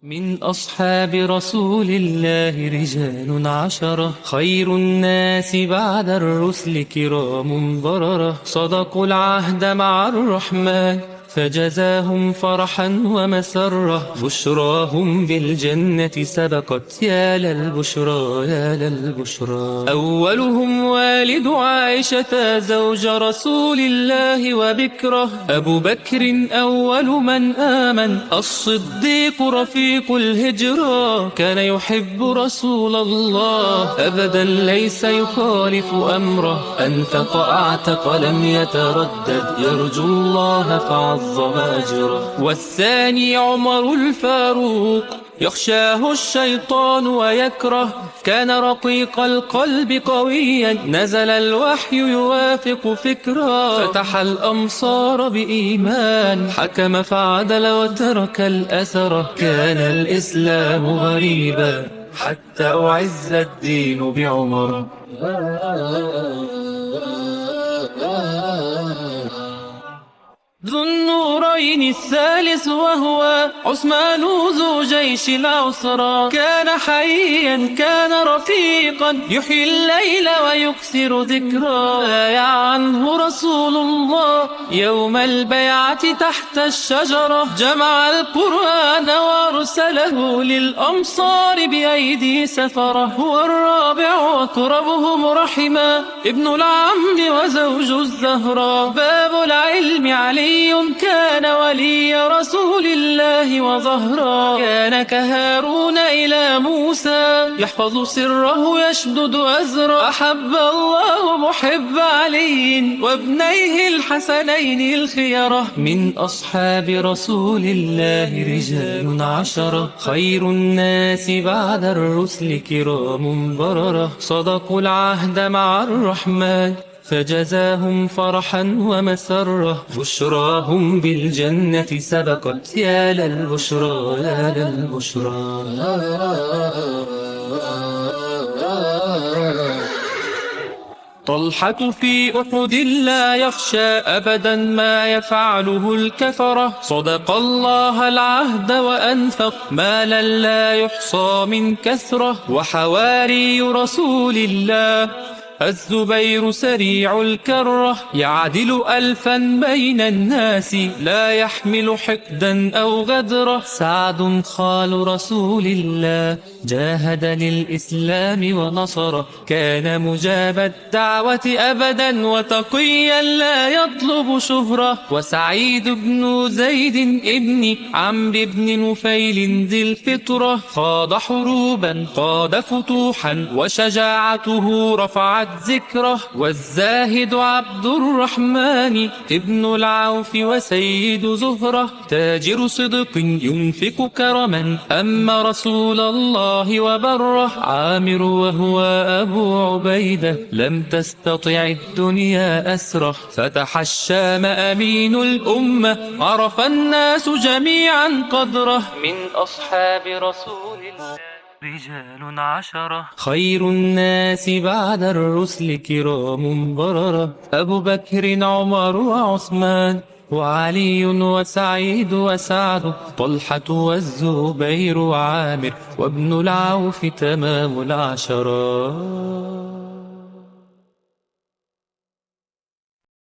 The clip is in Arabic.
من أصحاب رسول الله رجال عشرة، خير الناس بعد الرسل كرام بررة، صدقوا العهد مع الرحمن فجزاهم فرحا ومسرة، بشراهم بالجنة سبقت يا للبشرى يا للبشرى. أولهم والد عائشة زوج رسول الله وبكره، أبو بكر أول من آمن الصديق رفيق الهجرة، كان يحب رسول الله أبدا ليس يخالف أمره، أنفق أعتق لم يتردد يرجو الله فعظم أجره. والثاني عمر الفاروق يخشاه الشيطان ويكره، كان رقيق القلب قويا نزل الوحي يوافق فكرا، فتح الأمصار بإيمان حكم فعدل وترك الأثر، كان الإسلام غريبا حتى أعز الدين بعمر. ذو النورين الثالث وهو عثمان ذو جيش العسرى، كان حيا كان رفيقا يحيي الليل ويكثر ذكرى، بايع عنه رسول الله يوم البيعة تحت الشجرة، جمع القرآن وارسله للأمصار بأيدي سفرة. هو الرابع وأقربهم رحما ابن العم وزوج الزهراء، باب العلم علي كان ولي رسول الله وظهرا، كان كهارون إلى موسى يحفظ سره يشدد أزرا، أحب الله محب علي وابنيه الحسنين الخيرة. من أصحاب رسول الله رجال عشرة، خير الناس بعد الرسل كرام بررة، صدقوا العهد مع الرحمن فجزاهم فرحا ومسرة، بشراهم بالجنة سبقت يا للبشرى يا للبشرى. طلحة في أحد لا يخشى أبدا ما يفعله الكفرة، صدق الله العهد وأنفق مالا لا يحصى من كثرة، وحواري رسول الله الزبير سريع الكرة، يعدل ألفا بين الناس لا يحمل حقدا أو غدرة، سعد خال رسول الله جاهد للإسلام ونصره، كان مجاب الدعوة أبدا وتقيا لا يطلب شهرة، وسعيد بن زيد ابن عمرو بن نفيل ذي الفطرة، خاض حروبا قاد فتوحا وشجاعته رفعت ذكره، والزاهد عبد الرحمن ابن العوف وسيد زهرة، تاجر صدق ينفق كرما أما رسول الله وبره، عامر وهو أبو عبيدة لم تستطع الدنيا أسره، فتح الشام أمين الأمة عرف الناس جميعا قدره. من أصحاب رسول الله رجال عشرة، خير الناس بعد الرسل كرام بررة، أبو بكر عمر وعثمان وعلي وسعيد وسعد، طلحة والزبير وعامر وابن العوف تمام العشرة.